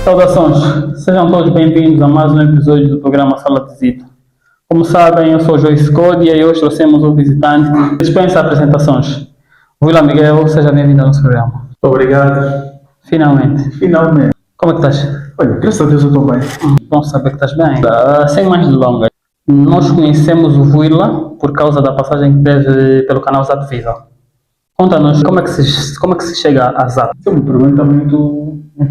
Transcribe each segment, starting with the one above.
Saudações, sejam todos bem-vindos a mais um episódio do programa Sala de Visita. Como sabem, eu sou o Joyce Códia e hoje trouxemos um visitante que dispensa apresentações. Willa Miguel, seja bem-vindo ao nosso programa. Muito obrigado. Finalmente. Como é que estás? Olha, graças a Deus eu estou bem. Bom saber que estás bem. Sem mais delongas, nós conhecemos o Willa por causa da passagem que teve pelo canal Zap Viva. Conta-nos como é que se chega a Zap. Isso é uma pergunta muito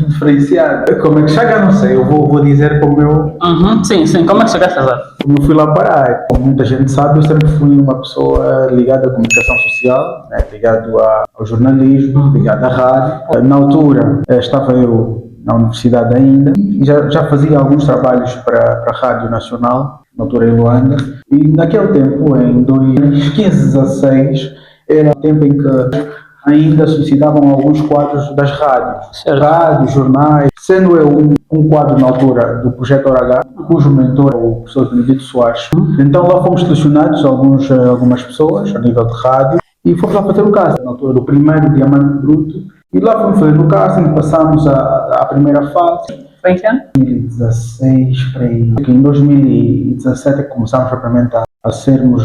diferenciada. Como é que chega? Não sei. Eu vou dizer como eu Sim. Como é que chegaste a Zap? como eu fui lá parar. Como muita gente sabe, eu sempre fui uma pessoa ligada à comunicação social, né? Ligado ao jornalismo, ligado à rádio. Na altura, estava eu na universidade ainda e já fazia alguns trabalhos para a Rádio Nacional, na altura em Luanda. E naquele tempo, em 2015, 2016, era o tempo em que ainda suscitavam alguns quadros das rádios. Certo. Rádios, jornais. Sendo eu um quadro na altura do Projeto Hora H, cujo mentor é o professor Benedito Soares. Então lá fomos selecionados algumas pessoas a nível de rádio e fomos lá fazer o casting, na altura do primeiro Diamante Bruto. E lá fomos fazer o casting, passámos à primeira fase. Foi em que ano? 2016, para aí. Em 2017 é que começámos propriamente a sermos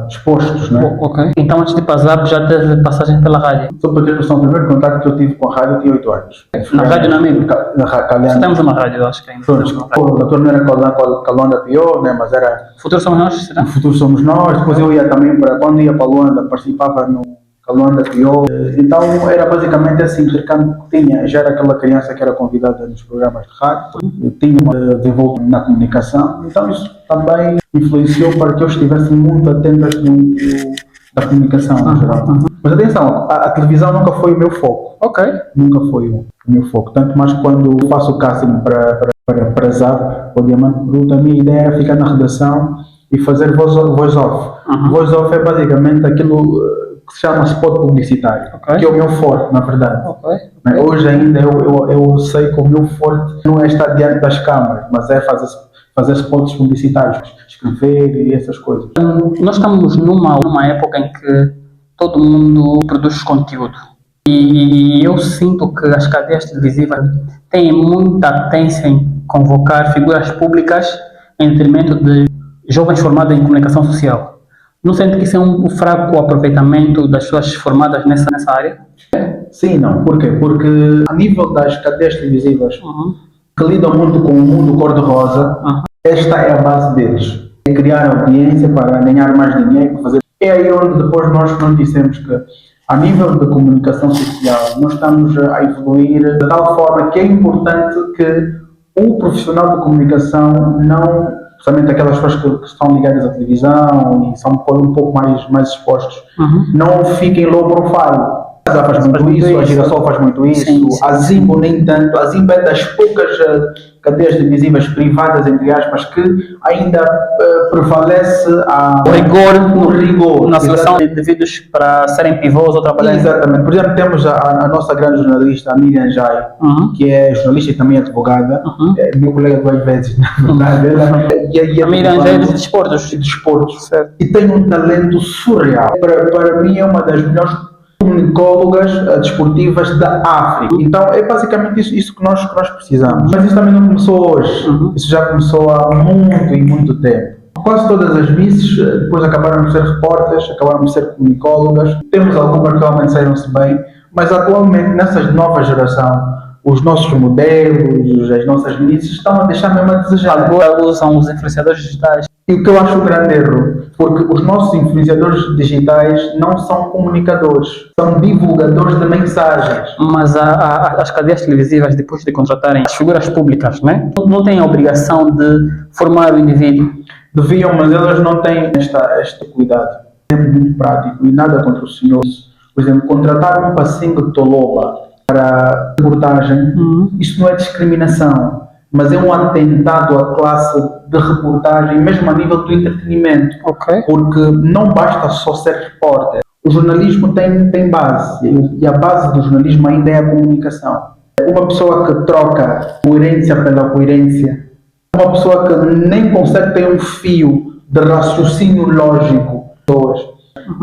expostos, né? Ok. Então antes de ir para a Zap já teve passagem pela rádio? Só para ter noção, o primeiro contato que eu tive com a rádio eu tinha 8 anos. Na Rádio Namigo? Na Calhanda. Já temos uma rádio, eu acho que ainda. Temos uma rádio. O doutor não era Calonda Pior, né? Mas era Futuro somos nós, será? No Futuro Somos Nós. Depois eu ia também quando ia para Luanda, participava no Calonda Pior. Então era basicamente assim, o intercâmbio que tinha. Já era aquela criança que era convidada nos programas de rádio. Eu tinha desenvolvimento na comunicação. Então isso também influenciou para que eu estivesse muito atento a da comunicação no geral. Mas atenção, a televisão nunca foi o meu foco. Ok. Nunca foi o meu foco. Tanto mais quando eu faço o casting para Zap, ou Diamante Bruto, a minha ideia era ficar na redação e fazer voice-off. Voice-off é basicamente aquilo que se chama spot publicitário, que é o meu forte, na verdade. Okay. Hoje ainda eu sei que o meu forte não é estar diante das câmaras, mas é fazer spots publicitários, escrever e essas coisas. Nós estamos numa época em que todo mundo produz conteúdo. E eu sinto que as cadeias televisivas têm muita tendência em convocar figuras públicas em detrimento de jovens formados em comunicação social. Não sente que isso é um fraco aproveitamento das pessoas formadas nessa área? Sim, não. Por quê? Porque a nível das cadeias televisivas que lidam muito com o mundo cor-de-rosa, esta é a base deles. É criar audiência para ganhar mais dinheiro, fazer. É aí onde depois nós dissemos que a nível de comunicação social nós estamos a evoluir de tal forma que é importante que o profissional de comunicação não, principalmente aquelas pessoas que estão ligadas à televisão e são um pouco mais expostos, não fiquem low profile. A Zap faz muito isso, a Girassol faz muito isso, sim. A Zimbo nem tanto. A Zimbo é das poucas cadeias televisivas privadas, entre aspas, que ainda prevalece o rigor na seleção de indivíduos para serem pivôs ou trabalharem. Exatamente. Por exemplo, temos a nossa grande jornalista, a Miriam Jai, que é jornalista e também advogada, é meu colega duas vezes, na verdade. A Miriam Jai é dos desportos. Certo. E tem um talento surreal. Para mim é uma das melhores comunicólogas desportivas da África. Então é basicamente isso que nós precisamos. Mas isso também não começou hoje. Isso já começou há muito tempo. Quase todas as misses depois acabaram por ser repórteres, acabaram por ser comunicólogas. Temos algumas que realmente saíram-se bem, mas atualmente nessa nova geração os nossos modelos, as nossas misses estão a deixar mesmo a desejar. Agora são os influenciadores digitais. E o que eu acho um grande erro, porque os nossos influenciadores digitais não são comunicadores, são divulgadores de mensagens. Mas as cadeias televisivas, depois de contratarem as figuras públicas, né, não têm a obrigação de formar o indivíduo. Deviam, mas elas não têm este cuidado. É muito prático e nada contra o senhor. Por exemplo, contratar um passinho de toloba para reportagem, isso não é discriminação, mas é um atentado à classe de reportagem, mesmo a nível do entretenimento. Porque não basta só ser repórter. O jornalismo tem base, e a base do jornalismo ainda é a comunicação. Uma pessoa que troca coerência pela coerência, uma pessoa que nem consegue ter um fio de raciocínio lógico,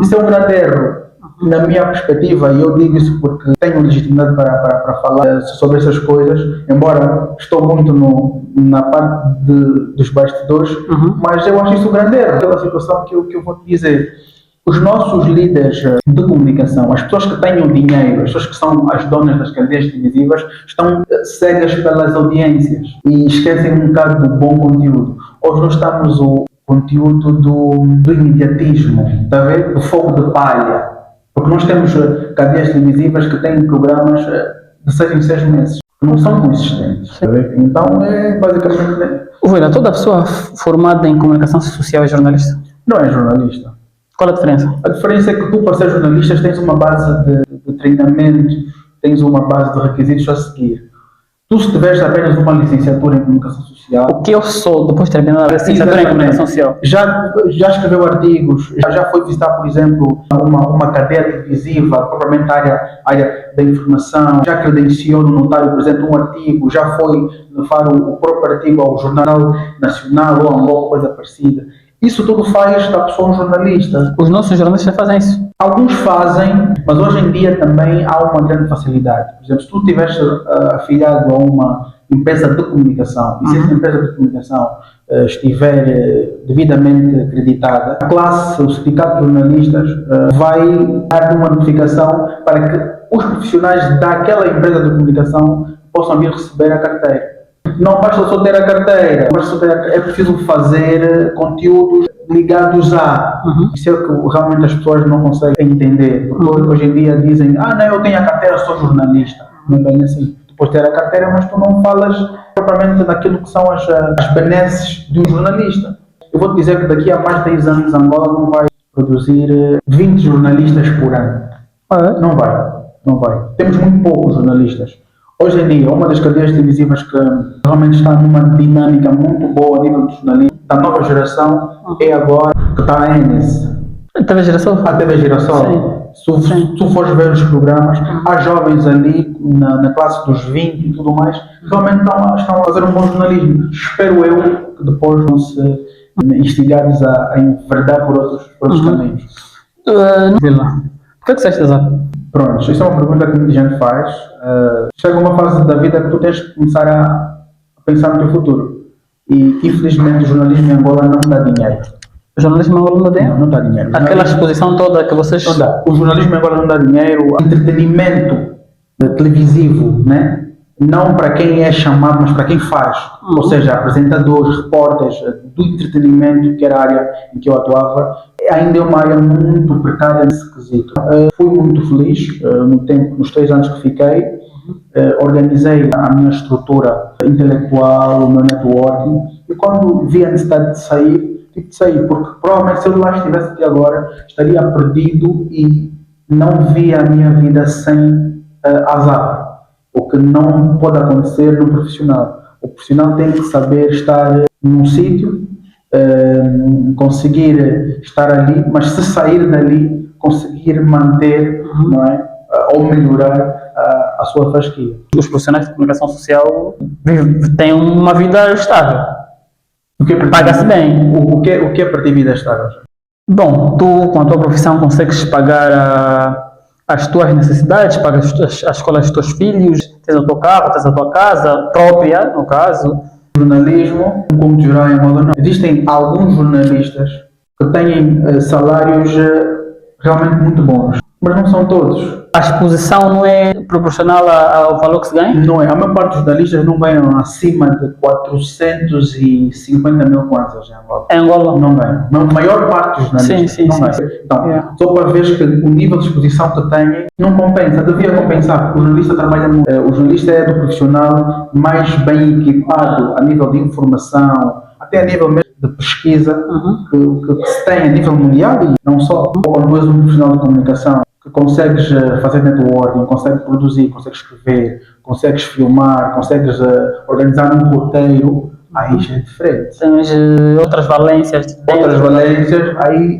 isso é um grande erro. Na minha perspectiva, e eu digo isso porque tenho legitimidade para falar sobre essas coisas, embora estou muito na parte dos bastidores, mas eu acho isso um grande erro. Aquela situação que eu vou te dizer. Os nossos líderes de comunicação, as pessoas que têm o dinheiro, as pessoas que são as donas das cadeias televisivas, estão cegas pelas audiências e esquecem um bocado do bom conteúdo. Hoje nós estamos o conteúdo do imediatismo, tá a ver? Do fogo de palha. Porque nós temos cadeias televisivas que têm programas de 6 em 6 meses, que não são consistentes. Tá a ver? Então é basicamente. Ovelha, toda pessoa formada em comunicação social é jornalista? Não é jornalista. Qual a diferença? A diferença é que tu, para ser jornalista, tens uma base de treinamento, tens uma base de requisitos a seguir. Tu, se tiveres apenas uma licenciatura em comunicação social... O que eu sou depois de terminar a licenciatura em comunicação social? Já escreveu artigos, já foi visitar, por exemplo, uma cadeia televisiva, propriamente área da informação, já credenciou no notário, por exemplo, um artigo, já foi levar o próprio artigo ao Jornal Nacional ou a alguma coisa parecida. Isso tudo faz da pessoa um jornalista. Os nossos jornalistas fazem isso? Alguns fazem, mas hoje em dia também há uma grande facilidade. Por exemplo, se tu estiveres afiliado a uma empresa de comunicação, e se essa empresa de comunicação estiver devidamente acreditada, a classe, o sindicato de jornalistas vai dar uma notificação para que os profissionais daquela empresa de comunicação possam vir receber a carteira. Não basta só ter a carteira, é preciso fazer conteúdos ligados a. Isso é o que realmente as pessoas não conseguem entender. Porque hoje em dia dizem, não, eu tenho a carteira, sou jornalista. Não é bem assim. Tu podes ter a carteira, mas tu não falas propriamente daquilo que são as benesses de um jornalista. Eu vou te dizer que daqui a mais de 10 anos Angola não vai produzir 20 jornalistas por ano. Não vai. Temos muito poucos jornalistas. Hoje em dia, uma das cadeias televisivas que realmente está numa dinâmica muito boa a nível de jornalismo da nova geração é agora que está a Enes. A TV Girassol? A TV Girassol. Se tu fores ver os programas, há jovens ali na classe dos 20 e tudo mais que realmente estão a fazer um bom jornalismo. Espero eu que depois vão se instigados a enverdar por outros caminhos. Vila, o que é que você acha da Zap? Pronto, isso é uma pergunta que muita gente faz. Chega uma fase da vida que tu tens que começar a pensar no teu futuro. E, infelizmente, o jornalismo em Angola não dá dinheiro. O jornalismo em Angola não dá dinheiro? Não dá dinheiro. Aquela exposição toda que vocês... Não dá. O jornalismo em Angola não dá dinheiro. Entretenimento televisivo, né? Não para quem é chamado, mas para quem faz. Ou seja, apresentadores, repórteres do entretenimento, que era a área em que eu atuava, ainda é uma área muito precária nesse quesito. Fui muito feliz nos 3 anos que fiquei. Organizei a minha estrutura intelectual, o meu networking, e quando vi a necessidade de sair, tive de sair, porque provavelmente se eu lá estivesse até agora, estaria perdido e não via a minha vida sem a Zap. O que não pode acontecer no profissional. O profissional tem que saber estar num sítio, conseguir estar ali, mas se sair dali, conseguir manter, não é? Ou melhorar a sua fasquia. Os profissionais de comunicação social têm uma vida estável. Paga-se bem. O que é para ter vida estável? Bom, tu com a tua profissão consegues pagar as tuas necessidades, pagas a escola dos teus filhos, tens o teu carro, tens a tua casa própria, no caso. Jornalismo, como geral em Angola, não. Existem alguns jornalistas que têm salários realmente muito bons, mas não são todos. A exposição não é proporcional ao valor que se ganha? Não é. A maior parte dos jornalistas não ganham acima de 450 mil kwanzas em Angola. Em Angola? Não ganham. A maior parte dos jornalistas não ganham. Então, só para ver que o nível de exposição que têm não compensa. Devia compensar, porque o jornalista trabalha muito. O jornalista é do profissional mais bem equipado a nível de informação, até a nível mesmo de pesquisa, que se tem a nível mundial e não só. Quando és um profissional de comunicação, que consegues fazer networking, consegues produzir, consegues escrever, consegues filmar, consegues organizar um roteiro, aí já é diferente. Tens outras valências.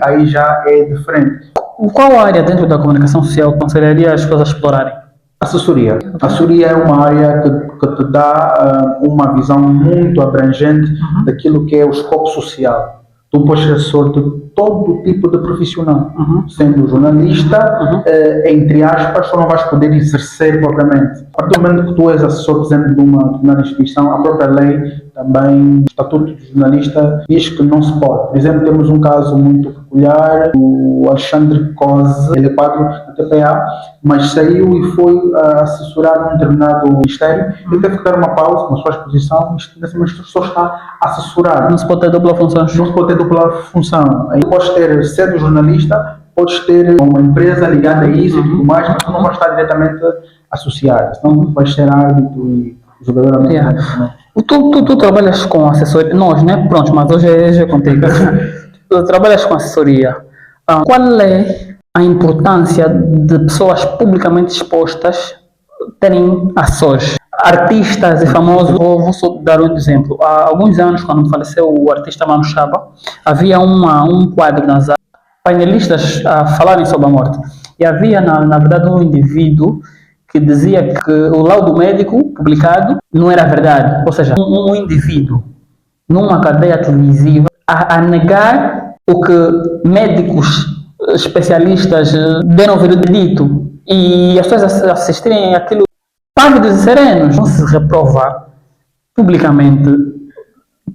Aí já é diferente. Qual área dentro da comunicação social aconselharia as pessoas a explorarem? Assessoria. A assessoria é uma área que te dá uma visão muito abrangente daquilo que é o escopo social. tu podes ser assessor de todo tipo de profissional. Sendo jornalista, entre aspas, só não vais poder exercer propriamente. A partir do momento que tu és assessor, por exemplo, de uma determinada instituição, a própria lei também, o Estatuto de Jornalista, diz que não se pode. Por exemplo, temos um caso muito peculiar, o Alexandre Cose, ele é quadro da TPA, mas saiu e foi assessorar um determinado ministério, ele teve que dar uma pausa na sua exposição, e nesse momento só está a assessorar. Não se pode ter dupla função. Não se pode ter dupla função. Aí podes ter, sendo jornalista, podes ter uma empresa ligada a isso e tudo mais, mas tu não vais estar diretamente associado, senão tu vais ser árbitro e jogador americano. Tu trabalhas com assessoria, nós, né? Pronto, mas hoje é contigo. Tu trabalhas com assessoria. Qual é a importância de pessoas publicamente expostas terem assessores? Artistas e famosos, vou só dar um exemplo. Há alguns anos, quando faleceu o artista Manu Chaba, havia um quadro nas painelistas a falarem sobre a morte. E havia, na verdade, um indivíduo que dizia que o laudo médico publicado não era verdade. Ou seja, um indivíduo numa cadeia televisiva a negar o que médicos especialistas deram veredito e as pessoas assistirem aquilo pálidos e serenos. Não se reprova publicamente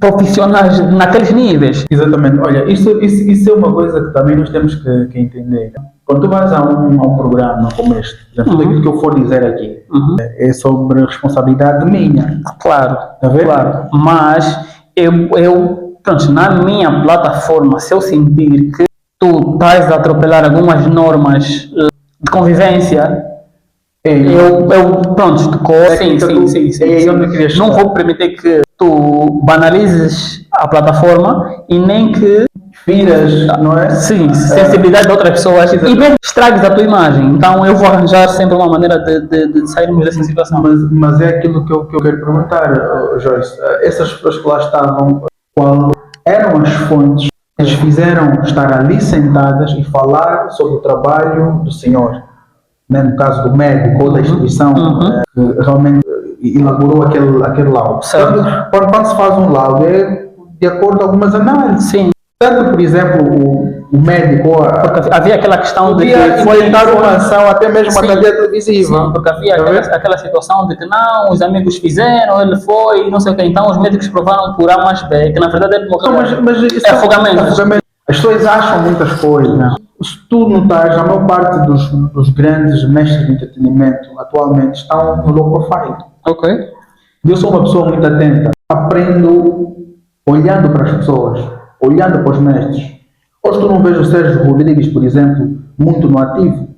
profissionais naqueles níveis. Exatamente. Olha, isso é uma coisa que também nós temos que entender. Quando tu vais a um programa como este, tudo aquilo que eu for dizer aqui é sobre responsabilidade minha. Claro, tá vendo? Claro. Mas pronto, na minha plataforma, se eu sentir que tu estás a atropelar algumas normas de convivência, pronto, sim. Não vou permitir que tu banalizes a plataforma e nem que viras, não é? Sim, sensibilidade de outras pessoas e mesmo estragues a tua imagem. Então eu vou arranjar sempre uma maneira de sairmos dessa situação. Mas é aquilo que eu quero perguntar, Joyce. Essas pessoas que lá estavam, qual eram as fontes que eles fizeram estar ali sentadas e falar sobre o trabalho do senhor? Né? No caso do médico ou da instituição que realmente elaborou aquele laudo. Quando se faz um laudo, é de acordo com algumas análises. Sim. Tanto, por exemplo, o médico... Porque havia aquela questão de que foi dar uma ação até mesmo a cadeia televisiva. Sim, porque havia aquela situação de que não, os amigos fizeram, ele foi, não sei o que. Então os médicos provaram por A mais B, que na verdade ele morreu. Mas isso é afogamento. As pessoas acham muitas coisas. Não. Se tu notares, a maior parte dos grandes mestres de entretenimento atualmente estão no low profile. Ok. Eu sou uma pessoa muito atenta. Aprendo olhando para as pessoas, olhando para os mestres. Hoje tu não vês o Sérgio Rodrigues, por exemplo, muito no ativo.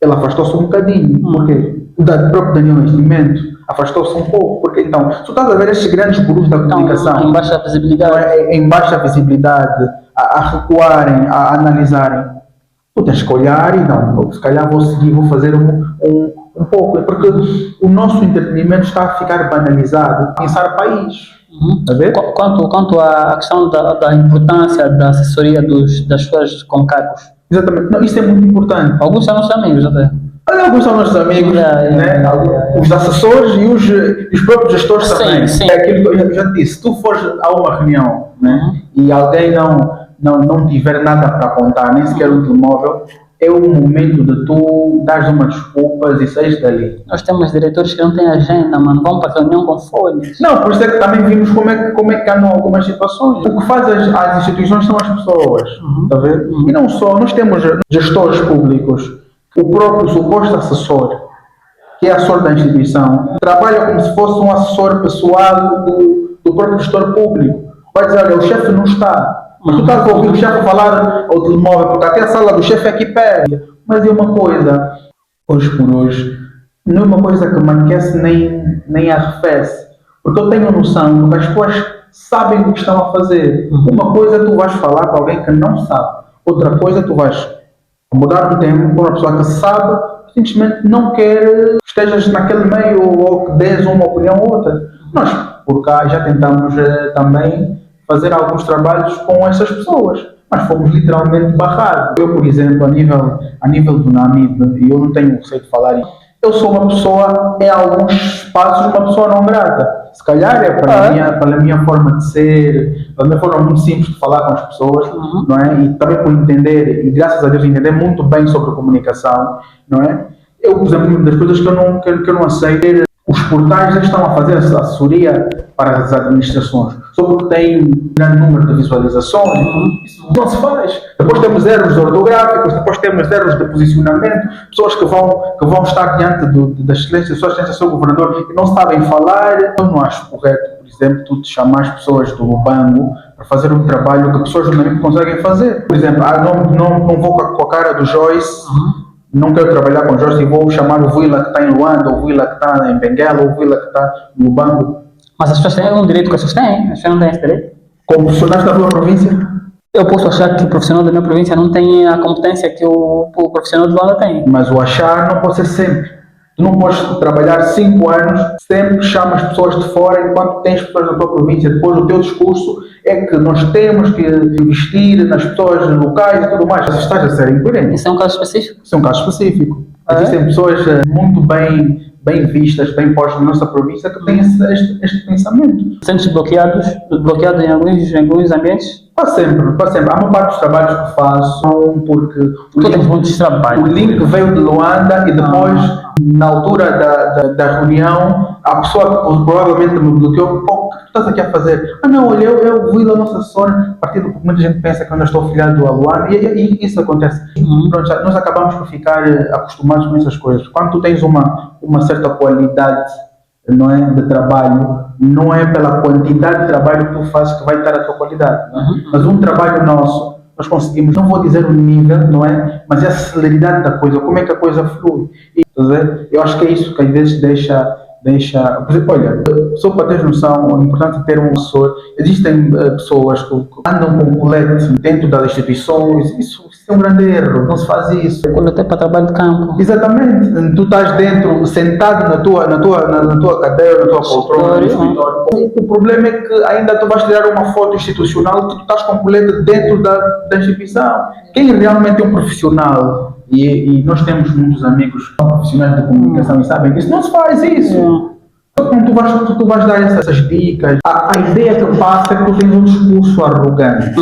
Ele afastou-se um bocadinho. Porquê? O próprio Daniel Nascimento afastou-se um pouco. Porque então, se tu estás a ver estes grandes gurus da comunicação, em baixa visibilidade, em baixa visibilidade, a recuarem, a analisarem, tu tens que olhar e não, se calhar vou seguir, vou fazer um pouco. Porque o nosso entretenimento está a ficar banalizado, pensar país. Quanto à questão da importância da assessoria das pessoas com cargos. Exatamente. Não, isso é muito importante. Alguns são nossos amigos até. Alguns são nossos amigos, né? Os assessores e os próprios gestores também. Sim. É aquilo que eu já te disse. Se tu fores a uma reunião, né, e alguém não tiver nada para apontar, nem sequer um telemóvel, é o momento de tu dares umas desculpas e saís dali. Nós temos diretores que não têm agenda, mano. Vão para a reunião com folhas. Não, por isso é que também vimos como é que andam algumas situações. O que faz as instituições são as pessoas. Está a ver? E não só, nós temos gestores públicos, o próprio suposto assessor, que é assessor da instituição, trabalha como se fosse um assessor pessoal do próprio gestor público. Vai dizer, olha, o chefe não está. Mas tu estás a ouvir o chefe falar ao telemóvel, porque até a sala do chefe é aqui perto. Mas é uma coisa, hoje por hoje, não é uma coisa que me aquece nem arrefece. Porque eu tenho noção de que as pessoas sabem o que estão a fazer. Uma coisa tu vais falar para alguém que não sabe. Outra coisa tu vais mudar um tempo para uma pessoa que sabe, simplesmente não quer que estejas naquele meio ou que dês uma opinião ou outra. Nós, por cá, já tentamos também fazer alguns trabalhos com essas pessoas, mas fomos literalmente barrados. Eu, por exemplo, a nível do NAMIB, e eu não tenho receio de falar isso, eu sou uma pessoa, em alguns espaços, uma pessoa não grata. Se calhar é pela minha forma de ser, pela minha forma muito simples de falar com as pessoas, não é? E também por entender, e graças a Deus entender muito bem sobre comunicação, não é? Eu, por exemplo, uma das coisas que eu não aceito é os portais já estão a fazer assessoria para as administrações, só porque tem um grande número de visualizações, isso não se faz. Depois temos erros ortográficos, depois temos erros de posicionamento, pessoas que vão estar diante da excelência, sua excelência, seu governador, e não sabem falar. Eu não acho correto, por exemplo, tu te chamar as pessoas do Lubango para fazer um trabalho que pessoas não conseguem fazer. Por exemplo, não vou com a cara do Joyce, não quero trabalhar com o Jorge e vou chamar o Vila que está em Luanda, o Vila que está em Benguela, ou o Vila que está no Lubango. Mas as pessoas têm um direito que as pessoas têm, as pessoas não têm esse direito. Como profissionais da tua província? Eu posso achar que o profissional da minha província não tem a competência que o profissional de Luanda tem. Mas o achar não pode ser sempre. Tu não podes trabalhar 5 anos, sempre chamas pessoas de fora, enquanto tens pessoas da tua província. Depois o teu discurso é que nós temos que investir nas pessoas locais e tudo mais. Você estás a ser incoerente. Isso é um caso específico? Isso é um caso específico. Existem pessoas muito bem vistas, bem postas na nossa província que têm este pensamento. Sentes bloqueado em alguns ambientes? Para sempre. Há uma parte dos trabalhos que faço porque tens muitos trabalhos. O link veio de Luanda e depois, na altura da reunião, a pessoa que provavelmente me bloqueou, o que tu estás aqui a fazer? Não, olha, eu vi lá a nossa zona, a partir do que muita gente pensa que eu ainda estou afiliado a Luanda, e isso acontece. Pronto, nós acabamos por ficar acostumados com essas coisas. Quando tu tens uma certa qualidade, não é, de trabalho, não é pela quantidade de trabalho que tu fazes que vai estar a tua qualidade, não é? Mas um trabalho nosso, nós conseguimos, não vou dizer o nível, não é, mas é a celeridade da coisa, como é que a coisa flui. E, eu acho que é isso que às vezes deixa, por exemplo, olha, só para ter noção, é importante ter um assessor. Existem pessoas que andam com colete dentro das instituições, isso é um grande erro, não se faz isso. Colete é para trabalho de campo. Exatamente, tu estás dentro, sentado na tua cadeira, na tua poltrona, no escritório. O problema é que ainda tu vais tirar uma foto institucional que tu estás com colete dentro da instituição. Quem realmente é um profissional, e nós temos muitos amigos profissionais de comunicação e sabem que isso não se faz isso. Quando tu vais dar essas dicas, a ideia que passa é que tu tens um discurso arrogante.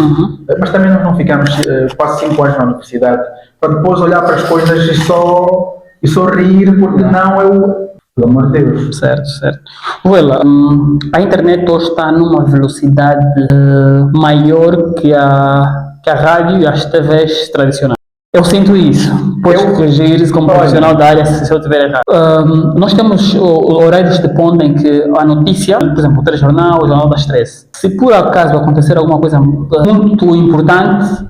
Mas também nós não ficamos quase 5 anos na universidade para depois olhar para as coisas e só rir, porque não é o... Pelo amor de Deus. Certo. Vela, a internet hoje está numa velocidade maior que a rádio e as TVs tradicionais. Eu sinto isso. Podes corrigir como profissional da área se eu estiver errado. Nós temos horários de ponta em que a notícia, por exemplo, o telejornal, o Jornal das 13. Se por acaso acontecer alguma coisa muito importante,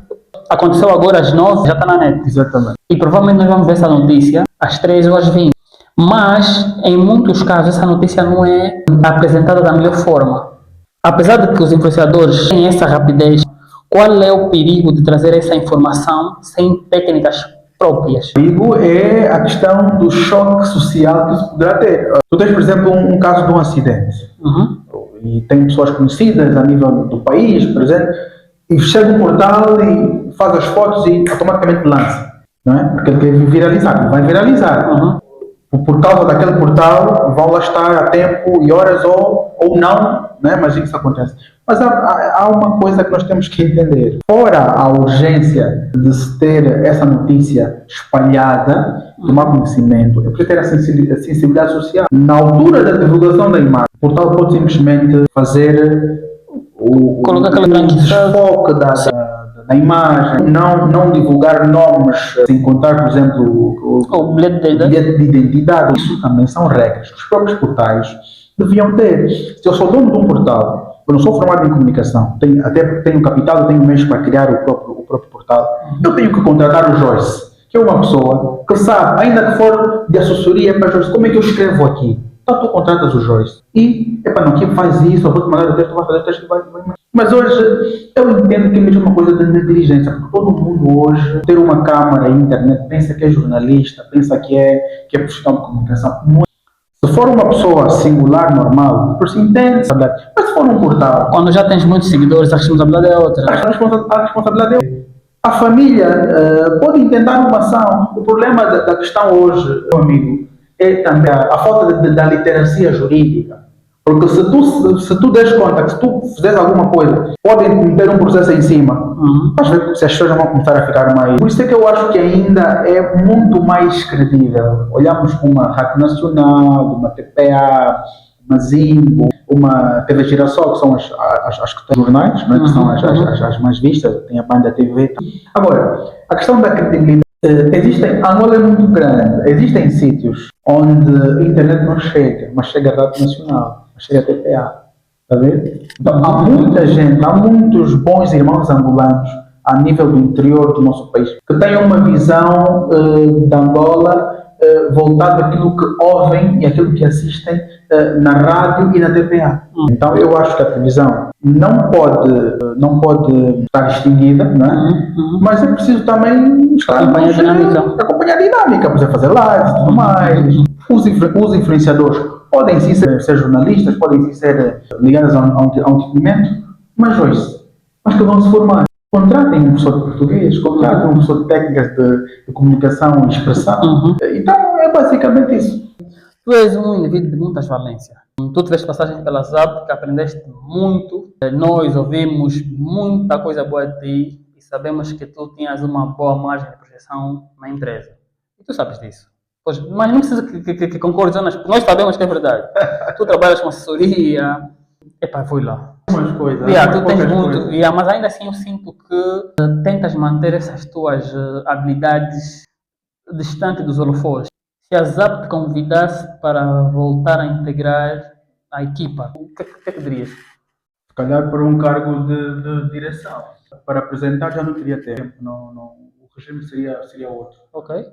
aconteceu agora às 9, já está na net. Exatamente. E provavelmente nós vamos ver essa notícia às 13 ou às 20. Mas, em muitos casos, essa notícia não é apresentada da melhor forma. Apesar de que os influenciadores têm essa rapidez, qual é o perigo de trazer essa informação sem técnicas próprias? O perigo é a questão do choque social que isso poderá ter. Tu tens, por exemplo, um caso de um acidente. E tem pessoas conhecidas a nível do país, por exemplo, e chega um portal e faz as fotos e automaticamente lança. Não é? Porque ele quer viralizar, vai viralizar. Por causa daquele portal, vão lá estar a tempo e horas ou não, né? Mas isso acontece. Mas há uma coisa que nós temos que entender. Fora a urgência de se ter essa notícia espalhada, tomar conhecimento, é preciso ter a sensibilidade social. Na altura da divulgação da imagem, o portal pode simplesmente fazer o desfoque da imagem, não divulgar nomes, sem contar, por exemplo, o bilhete de identidade. Isso também são regras que os próprios portais deviam ter. Se eu sou dono de um portal, eu não sou formado em comunicação, até porque tenho capital, eu tenho meios para criar o próprio portal, eu tenho que contratar o Joyce, que é uma pessoa que sabe, ainda que for de assessoria para Joyce, como é que eu escrevo aqui? Então tu contratas o Joyce e, não, quem faz isso, eu vou te mandar o texto, tu vai fazer o texto, vai. Mas hoje, eu entendo que é mesmo uma coisa de inteligência, porque todo mundo hoje, ter uma câmara e internet, pensa que é jornalista, pensa que é profissional de comunicação. Se for uma pessoa singular, normal, por si entende, mas se for um portal... Quando já tens muitos seguidores, a responsabilidade é outra. A responsabilidade é outra. A família pode intentar uma ação. O problema da questão hoje, meu amigo, é também a falta da literacia jurídica. Porque se tu des conta que se tu fizeres alguma coisa, podem meter um processo em cima. Vais ver se as pessoas vão começar a ficar mais. Por isso é que eu acho que ainda é muito mais credível. Olhamos para uma Rádio Nacional, uma TPA, uma Zimbo, uma TV Girassol, que são as que têm jornais, né? Que são as mais vistas, tem a Banda TV. Agora, a questão da credibilidade. Angola é muito grande, existem sítios onde a internet não chega, mas chega a Rádio Nacional, mas chega a TPA, está a ver? Então, há muita gente, há muitos bons irmãos angolanos a nível do interior do nosso país que têm uma visão da Angola voltada àquilo que ouvem e aquilo que assistem na rádio e na TPA. Então eu acho que a televisão não pode estar extinguida, não é? Mas é preciso também acompanhar a dinâmica, por exemplo, fazer lives e tudo mais. Os influenciadores podem sim ser jornalistas, podem sim ser ligados a um entretenimento, mas que vão se formar. Contratem um professor de português, contratem um professor de técnicas de comunicação e expressão. Então é basicamente isso. Tu és um indivíduo de muitas valências. Tu tiveste passagem pela ZAP, que aprendeste muito. Nós ouvimos muita coisa boa de ti e sabemos que tu tinhas uma boa margem de projeção na empresa. E tu sabes disso. Pois, mas não precisa que concordes, porque nós sabemos que é verdade. Tu trabalhas com assessoria. Epá, fui lá. Umas coisas. Tu tens muito. Mas ainda assim eu sinto que tentas manter essas tuas habilidades distante dos holofotes. Se a ZAP te convidasse para voltar a integrar a equipa, o que é que dirias? Se calhar para um cargo de direção. Para apresentar já não teria tempo. O regime seria outro. Ok.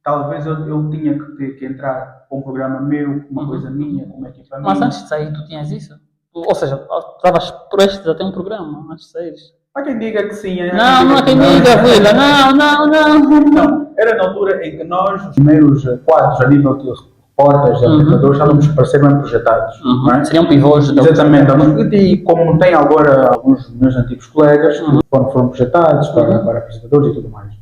Talvez eu tinha que entrar com um programa meu, com uma coisa minha, com uma equipa minha. Mas antes de sair tu tinhas isso? Ou seja, estavas prestes a ter um programa antes de sair? Há quem diga que sim. Não há quem diga, Vila. Não. Era na altura em que nós, os primeiros quadros a nível de reportas, de apresentadores, estávamos para ser bem projetados. Não é? Seriam pivôs. Exatamente. E como tem agora alguns dos meus antigos colegas que foram projetados para apresentadores e tudo mais.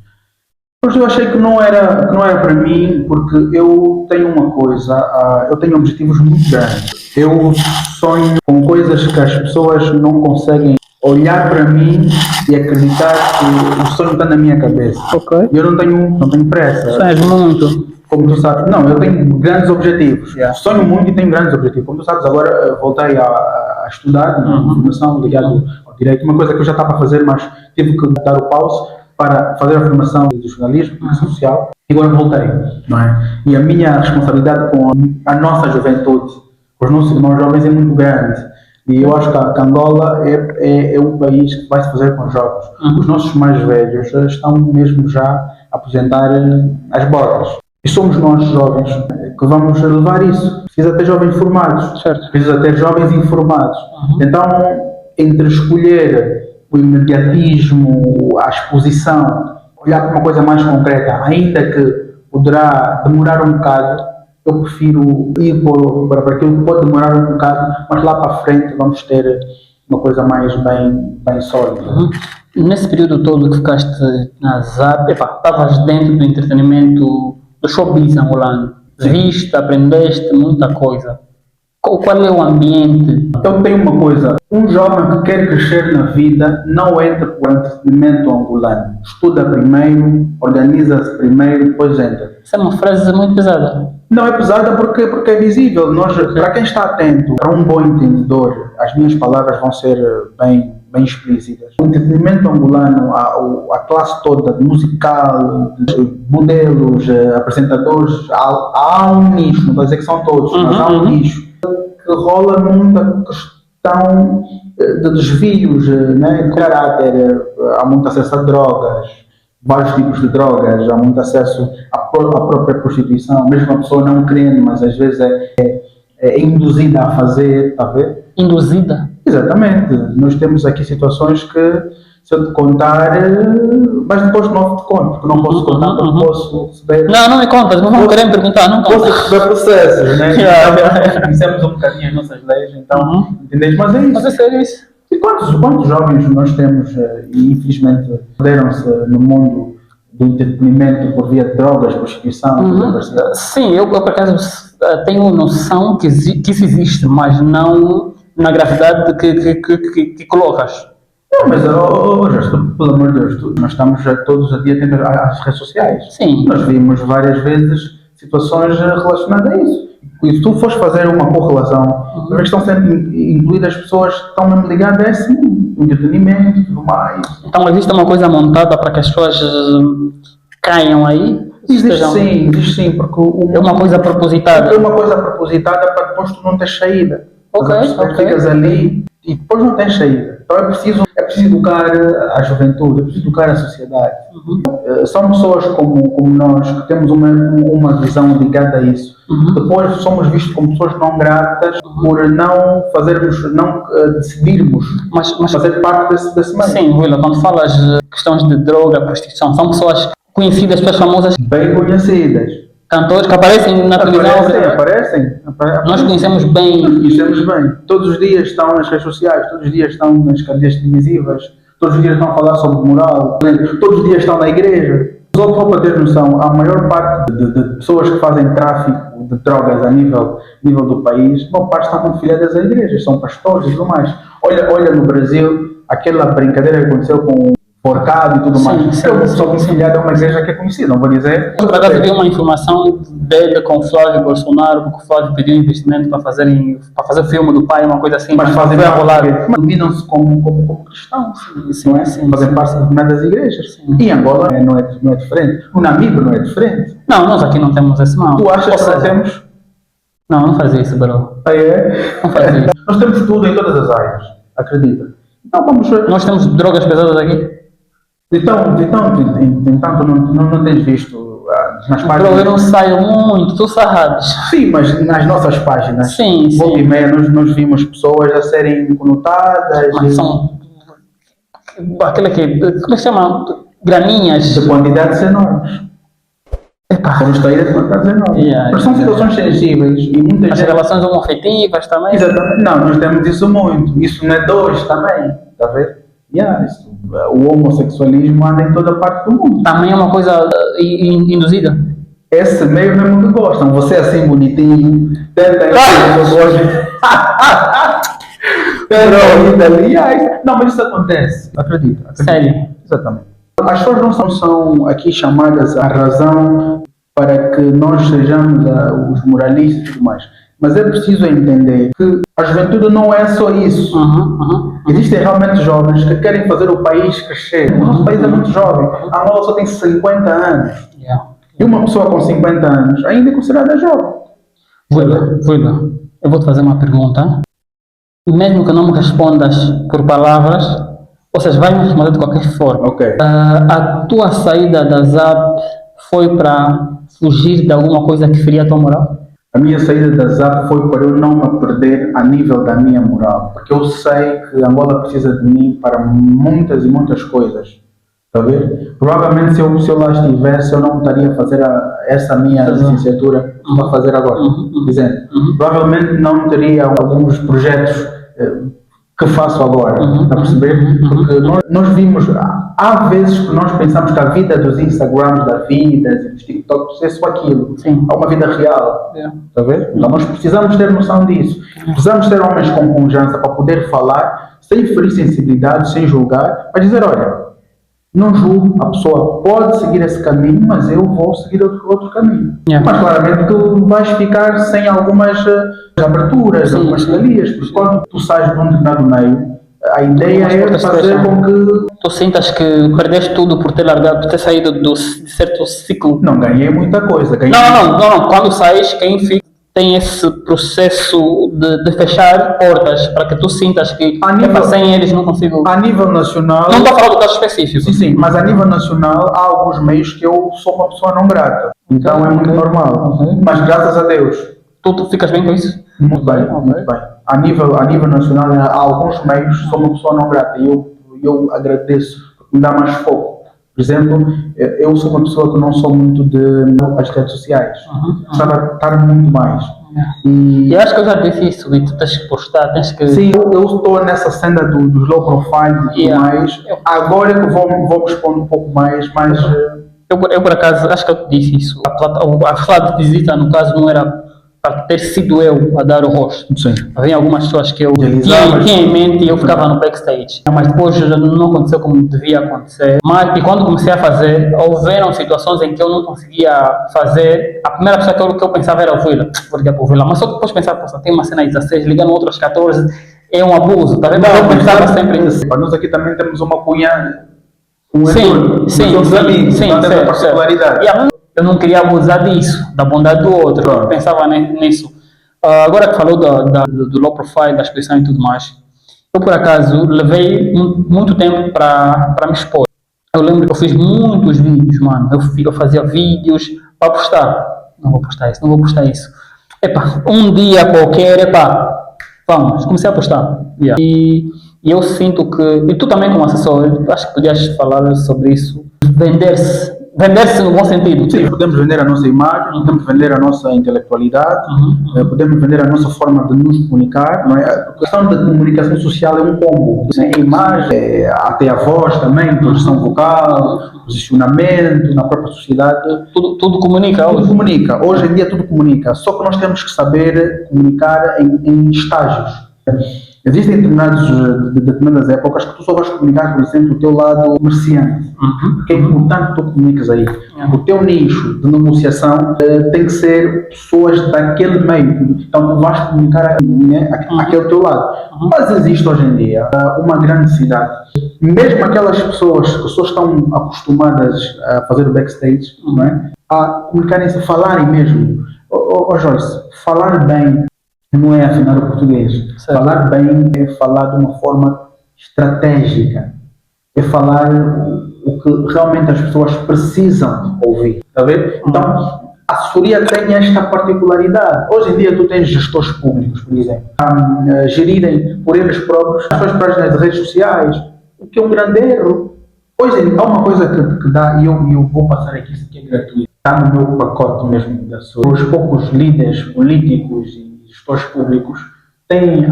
Mas eu achei que não era para mim, porque eu tenho uma coisa, eu tenho objetivos muito grandes. Eu sonho com coisas que as pessoas não conseguem olhar para mim e acreditar que o sonho está na minha cabeça. Ok. E eu não tenho pressa. Sonhas muito. Como tu sabes, não, eu tenho grandes objetivos. Sonho muito e tenho grandes objetivos. Como tu sabes, agora voltei a estudar formação ligada ao direito. Uma coisa que eu já estava a fazer, mas tive que dar o pause para fazer a formação de jornalismo social. E agora voltei, não é? E a minha responsabilidade com a nossa juventude, com os nossos irmãos jovens, é muito grande. E eu acho que a Angola é um país que vai se fazer com os jovens. Os nossos mais velhos estão mesmo já a aposentar as bordas. E somos nós, jovens, que vamos levar isso. Precisa ter jovens formados. Certo. Precisa ter jovens informados. Então, entre escolher o imediatismo, a exposição, olhar para uma coisa mais concreta, ainda que poderá demorar um bocado, eu prefiro ir para aquilo que pode demorar um bocado, mas lá para a frente vamos ter uma coisa mais bem sólida. Nesse período todo que ficaste na ZAP, estavas dentro do entretenimento, do showbiz angolano. Viste, aprendeste muita coisa. Qual é o ambiente? Eu tenho uma coisa, um jovem que quer crescer na vida não entra para o entretenimento angolano. Estuda primeiro, organiza-se primeiro, depois entra. Isso é uma frase muito pesada. Não é pesada porque é visível. Para quem está atento, para um bom entendedor, as minhas palavras vão ser bem explícitas. O entretenimento angolano, a classe toda, musical, modelos, apresentadores, há um nicho, não vou dizer que são todos, mas há um nicho que rola muita questão de desvios, né, de caráter. Há muito acesso a drogas, vários tipos de drogas, há muito acesso à própria prostituição, mesmo a pessoa não querendo, mas às vezes é induzida a fazer, está a ver? Induzida? Exatamente. Nós temos aqui situações que, se eu te contar, mas depois não te conto, porque não posso contar, porque posso receber... Não me contas, não vão querer me perguntar, não contas. Posso receber processos, né? Então, conhecemos um bocadinho as nossas leis, então, entendeste? Mas é isso. Mas é sério isso. E quantos jovens nós temos, e infelizmente perderam-se no mundo do entretenimento por via de drogas, prostituição, Sim, eu por acaso tenho noção que, que isso existe, mas não na gravidade que colocas. Não, mas, pelo amor de Deus, nós estamos todos a dia atentos às redes sociais. Sim. Nós vimos várias vezes situações relacionadas a isso. E se tu fores fazer uma correlação, que estão sempre incluídas pessoas que estão mesmo ligadas a esse mundo, entretenimento e tudo mais. Então existe uma coisa montada para que as pessoas caiam aí? Existe sim, porque é uma coisa propositada. É uma coisa propositada para depois tu não teres saída. Ok. Ficas ali e depois não tens saída. Então é preciso educar a juventude, é preciso educar a sociedade. São pessoas como nós que temos uma visão ligada a isso. Depois somos vistos como pessoas não gratas por não decidirmos fazer parte desse meio. Sim, Willa, quando falas de questões de droga, prostituição, são pessoas conhecidas, pessoas famosas? Bem conhecidas. Cantores que aparecem na televisão? Aparecem. Nós conhecemos bem. Todos os dias estão nas redes sociais, todos os dias estão nas cadeias televisivas, todos os dias estão a falar sobre moral, todos os dias estão na igreja. Só para ter noção, a maior parte de pessoas que fazem tráfico de drogas a nível do país, uma parte estão muito filiadas à igreja, são pastores e tudo mais. Olha no Brasil, aquela brincadeira que aconteceu com Forcado e tudo mais. Eu sou muito filiado a uma igreja que é conhecida, não vou dizer. Por acaso vi uma informação dele com o Flávio Bolsonaro, porque o Flávio pediu investimento para fazer o filme do pai, uma coisa assim, mas fazem foi arrolado. Dominam-se como cristãos, não é? Fazem parte das igrejas. Sim. E Angola não é diferente. O Namíbia não é diferente. Não, nós aqui não temos esse mal. Tu achas que nós temos? Não fazia isso, bro. Não fazia isso. Nós temos tudo em todas as áreas, acredita. Então vamos... Nós temos drogas pesadas aqui? Então não tens visto nas páginas? Bro, eu não saio muito, tu sabes. Sim, mas nas nossas páginas, volta e meia, nós vimos pessoas a serem conotadas. Mas são aquela que, como é que chama? Graninhas. De quantidades enormes. Vamos cair de quantidades enormes. Mas são situações sensíveis e muitas as relações homoafetivas também. Exatamente. Não, nós temos isso muito. Isso não é dois também, está a ver? O homossexualismo anda em toda parte do mundo. Também é uma coisa induzida. Esse meio mesmo que gostam. Você assim bonitinho, tenta Não, mas isso acontece. Acredita. Sério? Exatamente. As pessoas não são aqui chamadas à razão para que nós sejamos os moralistas e tudo mais. Mas é preciso entender que a juventude não é só isso. Existem realmente jovens que querem fazer o país crescer. O nosso país é muito jovem. A Angola só tem 50 anos. E uma pessoa com 50 anos ainda é considerada jovem. Willa, eu vou te fazer uma pergunta. Mesmo que não me respondas por palavras, ou seja, vai me responder de qualquer forma. Okay. A tua saída da ZAP foi para fugir de alguma coisa que feria a tua moral? A minha saída da ZAP foi para eu não me perder a nível da minha moral. Porque eu sei que Angola precisa de mim para muitas e muitas coisas. Está a ver? Provavelmente se eu lá estivesse, eu não estaria a fazer essa minha licenciatura que estou a fazer agora. Dizendo. Provavelmente não teria alguns projetos que faço agora. Está a perceber? Porque nós vimos... Há vezes que nós pensamos que a vida dos Instagrams, da vida, dos TikToks, é só aquilo. Sim. É uma vida real. Está a ver? Então nós precisamos ter noção disso. Precisamos ter homens com confiança para poder falar, sem ferir sensibilidade, sem julgar, para dizer, olha, não julgo, a pessoa pode seguir esse caminho, mas eu vou seguir outro caminho. Mas claramente tu vais ficar sem algumas aberturas, algumas galerias, porque quando tu sais de um determinado meio, a ideia é fazer com que... Tu sintas que perdeste tudo por ter largado, por ter saído de certo ciclo? Não, ganhei muita coisa. Não. Quando sais, quem fica tem esse processo de fechar portas para que tu sintas que sem eles não consigo... A nível nacional... Não estou a falar do caso específico. Sim, mas a nível nacional há alguns meios que eu sou uma pessoa não grata. Então é muito normal. Mas graças a Deus... Tu ficas bem com isso? Muito bem. A nível nacional há alguns meios que sou uma pessoa não grata. E eu agradeço, me dá mais foco. Por exemplo, eu sou uma pessoa que não sou muito das redes sociais. Gostava de estar muito mais. E acho que eu já disse isso, e tu tens que postar, tens que... Sim, eu estou nessa cena dos low profile e tudo mais. Agora é que vou responder um pouco mais, mas... Eu por acaso, acho que eu te disse isso. A sala de visita, no caso, não era para ter sido eu a dar o rosto. Sim. Havia algumas pessoas que eu Idealizavas. tinha em mente e eu ficava no backstage. Mas depois já não aconteceu como devia acontecer. Mas e quando comecei a fazer, houveram situações em que eu não conseguia fazer. A primeira pessoa que eu pensava era o Vila. Vou ligar para o Vila. Mas só que depois pensava, poxa, tem uma cena às 16, ligando outro às 14, é um abuso. Tá vendo? Eu pensava sempre nisso. Nós aqui também temos uma cunha. Sim, sim, Os amigos, sim, então tem essa certo, particularidade. certo. Eu não queria abusar disso, da bondade do outro, Claro. eu pensava nisso. Agora que falou do low profile, da expressão e tudo mais, eu por acaso levei muito tempo para me expor. Eu lembro que eu fiz muitos vídeos, mano. Eu fazia vídeos para postar. Não vou postar isso, não vou postar isso. Epá, um dia qualquer, epá, vamos, comecei a postar. Yeah. E eu sinto que, e tu também como assessor, acho que podias falar sobre isso, vender-se no bom sentido. Sim, podemos vender a nossa imagem, podemos vender a nossa intelectualidade, podemos vender a nossa forma de nos comunicar, não é? A questão da comunicação social é um combo, né? A imagem, até a voz também, produção vocal, posicionamento na própria sociedade. Tudo comunica Tudo hoje. comunica, hoje em dia tudo comunica, só que nós temos que saber comunicar em estágios. Existem determinadas épocas que tu só vais comunicar, por exemplo, o teu lado comerciante. Porque é importante que tu comuniques aí. O teu nicho de negociação tem que ser pessoas daquele meio. Então tu vais comunicar aquele teu lado. Mas existe hoje em dia uma grande necessidade. Mesmo aquelas pessoas que só estão acostumadas a fazer o backstage, não é? A comunicarem-se, falarem mesmo. Joyce, falar bem não é afinar o português. Certo. Falar bem é falar de uma forma estratégica. É falar o que realmente as pessoas precisam ouvir. Está a ver? Então, a assessoria tem esta particularidade. Hoje em dia tu tens gestores públicos, por exemplo, a gerirem por eles próprios as suas páginas de redes sociais, o que é um grande erro. Hoje há uma coisa que dá, e eu vou passar aqui, isso aqui é gratuito, está no meu pacote mesmo da assessoria. Os poucos líderes políticos e gestores públicos têm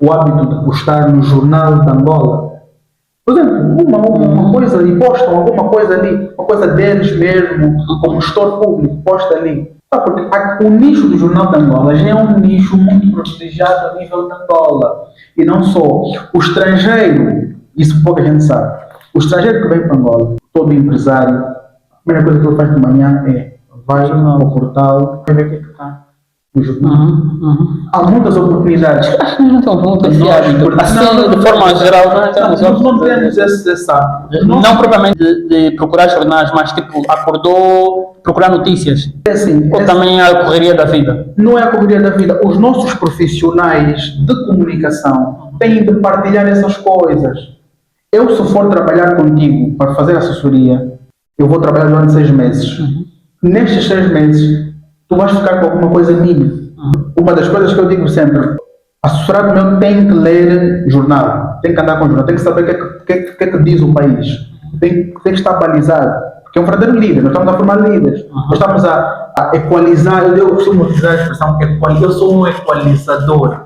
o hábito de postar no Jornal de Angola. Por exemplo, uma coisa ali, postam alguma coisa ali, uma coisa deles mesmo, como gestor público, posta ali. Porque o nicho do Jornal de Angola já é um nicho muito prestigiado a nível de Angola. E não só. O estrangeiro, isso pouca gente sabe, o estrangeiro que vem para Angola, todo empresário, a primeira coisa que ele faz de manhã é vai ao portal e ver o que é que está. Há muitas oportunidades. Acho que nós não temos muito esse hábito. Assim, de forma geral, não temos esse hábito. Não propriamente de procurar jornais, mas tipo, acordou procurar notícias. É assim, Ou também a correria da vida. Não é a correria da vida. Os nossos profissionais de comunicação têm de partilhar essas coisas. Eu, se for trabalhar contigo para fazer assessoria, eu vou trabalhar durante 6 meses. Nestes 6 meses, tu vais ficar com alguma coisa minha. Uma das coisas que eu digo sempre, assessorado meu tem que ler jornal, tem que andar com jornal, tem que saber o que é que diz o país, tem que estar balizado, porque é um verdadeiro líder, nós estamos a formar líderes, nós estamos a equalizar, eu costumo utilizar a expressão eu sou um equalizador,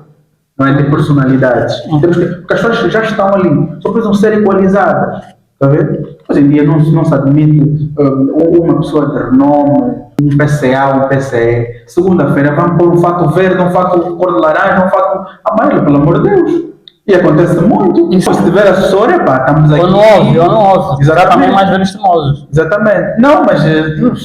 não é, de personalidades, porque as pessoas já estão ali, só precisam ser equalizadas. Está a ver? Hoje em dia não se admite uma pessoa de renome, um PCA, um PCE. Segunda-feira vamos pôr um fato verde, um fato cor de laranja, um fato amarelo, pelo amor de Deus. E acontece muito. Isso. Se tiver assessor, estamos aqui. Ou não ouve. Exatamente. Também mais velhos teimosos. Exatamente. Não, mas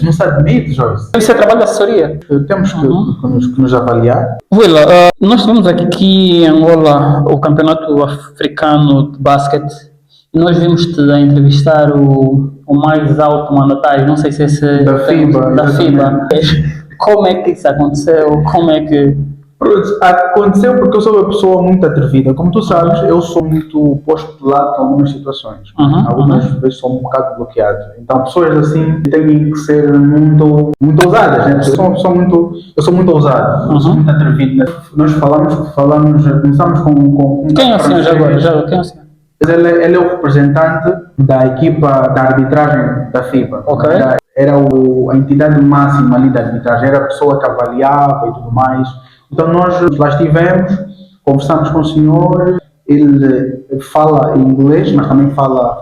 não se admite, Joyce. Isso é trabalho de assessoria. Temos que nos avaliar. Willa, nós tivemos aqui em Angola o campeonato africano de basquete. E nós vimos-te a entrevistar o mais alto mandatário, não sei se esse Da FIBA. da FIBA. Como é que isso aconteceu? Como é que... Aconteceu porque eu sou uma pessoa muito atrevida. Como tu sabes, eu sou muito posto de lado em algumas situações. Algumas vezes sou um bocado bloqueado. Então pessoas assim têm que ser muito ousadas, né? Eu sou muito ousado, eu sou muito atrevido. Nós começamos com Quem é o senhor já agora? Quem é o senhor? Ele é o representante da equipa da arbitragem da FIBA. Ok. Era a entidade máxima ali da arbitragem, era a pessoa que avaliava e tudo mais. Então nós lá estivemos, conversamos com o senhor, ele fala inglês, mas também fala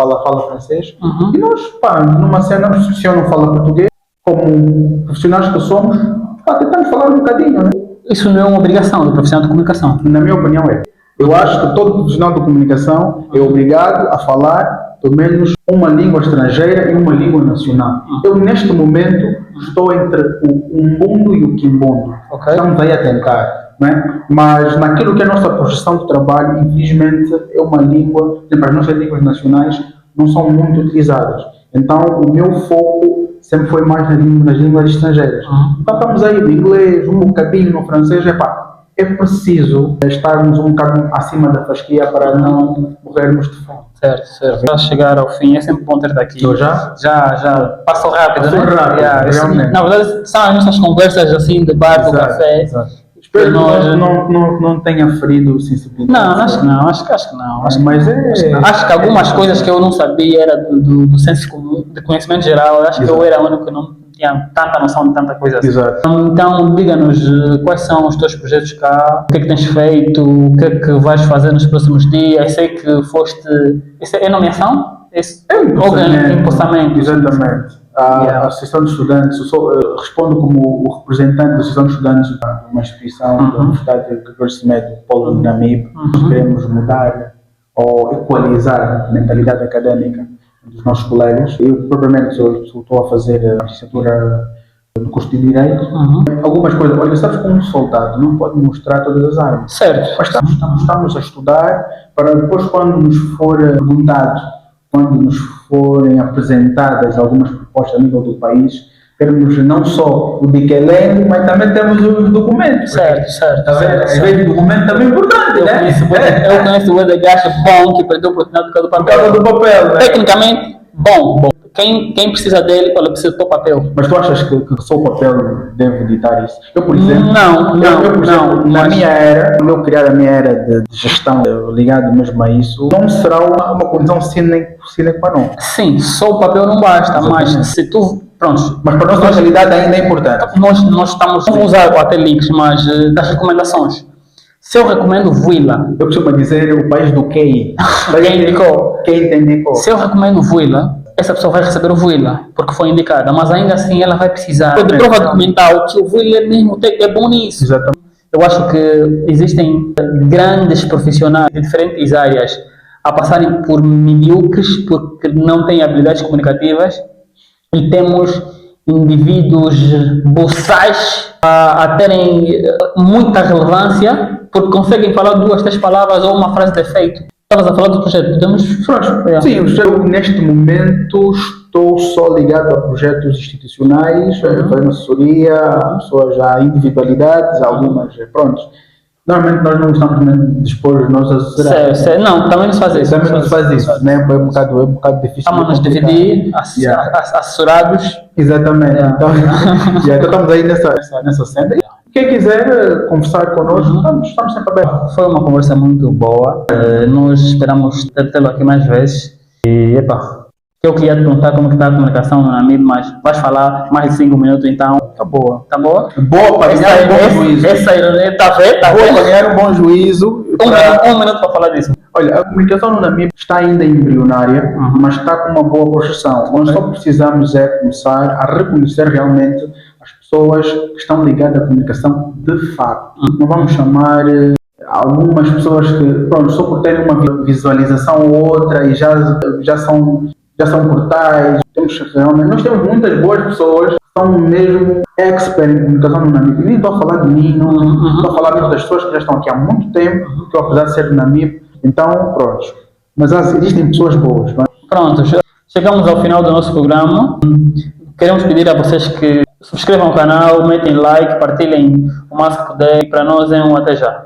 francês. E nós, numa cena, se o senhor não fala português, como profissionais que somos, tentamos falar um bocadinho, né? Isso não é uma obrigação do profissional de comunicação. Na minha opinião é. Eu acho que todo profissional de comunicação é obrigado a falar pelo menos uma língua estrangeira e uma língua nacional. Eu, neste momento, estou entre o umbundo e o quimbundo. Ok. Estamos aí a tentar, né? Mas naquilo que é a nossa projeção de trabalho, infelizmente, é uma língua, as nossas línguas nacionais não são muito utilizadas. Então, o meu foco sempre foi mais nas línguas estrangeiras. Então, estamos aí no inglês, um bocadinho no francês, é preciso estarmos um bocado acima da fasquia para não morrermos de fome. Certo. Para chegar ao fim, é sempre bom ter daqui. Então, já? Já passou rápido, Passou né? rápido, realmente. Na verdade, são as nossas conversas assim de bar, do café. Exato. Espero que não tenha ferido sensibilidade. Não, acho que não. Acho que não. Acho que algumas coisas que eu não sabia era do senso comum, de conhecimento geral. Acho que eu era o único que não tinha tanta noção de tanta coisa assim. Exato. Então, diga-nos quais são os teus projetos cá, o que é que tens feito, o que é que vais fazer nos próximos dias. Sei que foste. Isso é nomeação? É empossamento. Exatamente. A Associação de Estudantes, respondo como o representante da Associação de Estudantes de uma instituição da Universidade de Gregório Médio, Polo Namib. Queremos mudar ou equalizar a mentalidade académica dos nossos colegas. Eu, propriamente, estou a fazer a licenciatura no curso de Direito. Algumas coisas, olha, sabes como um soldado não pode mostrar todas as armas. Certo. Mas estamos a estudar para depois, quando nos for perguntado, quando nos forem apresentadas algumas propostas a nível do país, termos não só o Diquelene, mas também temos os documentos. Certo. Está vendo? Às vezes o documento também é importante, né? Eu conheço o de gacha bom que perdeu a oportunidade por causa do papel. Né? Tecnicamente, bom. Quem precisa dele, olha, precisa do teu papel. Mas tu achas que só o papel deve editar isso? Eu, por exemplo, na minha era, quando eu criar a minha era de gestão ligada mesmo a isso, não será uma condição sine qua non. Sim, só o papel não basta, mas se tu... Pronto. Mas para a nossa realidade ainda é importante. Nós estamos... Vamos usar até links, mas das recomendações. Se eu recomendo Vuila... Eu costumo dizer o país do QI. Quem indicou? Quem te indicou? Se eu recomendo Vuila, essa pessoa vai receber o Vuila, porque foi indicada, mas ainda assim ela vai precisar de prova documental que o Vuila mesmo é bom nisso. Exatamente. Eu acho que existem grandes profissionais de diferentes áreas a passarem por medíocres porque não têm habilidades comunicativas e temos indivíduos boçais a terem muita relevância porque conseguem falar 2, 3 palavras ou uma frase de efeito. Estavas a falar do projeto, podemos... Sim, eu neste momento estou só ligado a projetos institucionais, fazendo assessoria, a pessoas já individualidades, algumas, pronto. Normalmente nós não estamos dispostos a nos assessorar. Não, também nos faz isso. Também nos faz isso, né? É um bocado difícil. Estamos a nos dividir, assessorados. Exatamente. Então estamos aí nessa cena. Quem quiser conversar connosco, estamos sempre abertos. Foi uma conversa muito boa. Nós esperamos tê-lo aqui mais vezes. E, eu queria te perguntar como que está a comunicação no Namib, mas vais falar mais de 5 minutos, então... Tá boa. Tá boa? Boa para ganhar um bom juízo. Essa ironia, está vendo? Boa para ganhar um bom juízo. Um minuto para falar disso. Olha, a comunicação no Namib está ainda embrionária, mas está com uma boa projeção. Nós só precisamos começar a reconhecer realmente as pessoas que estão ligadas à comunicação de facto. Não vamos chamar algumas pessoas que, pronto, só por terem uma visualização ou outra e já são portais. Nós temos muitas boas pessoas que são mesmo expert em comunicação no Namib. Nem estou a falar de mim, não estou a falar mesmo das pessoas que já estão aqui há muito tempo, que apesar de ser do Namib, então pronto. Mas existem pessoas boas. Não é? Pronto, chegamos ao final do nosso programa. Queremos pedir a vocês que subscrevam o canal, metem like, partilhem o máximo que puder. Para nós é um até já.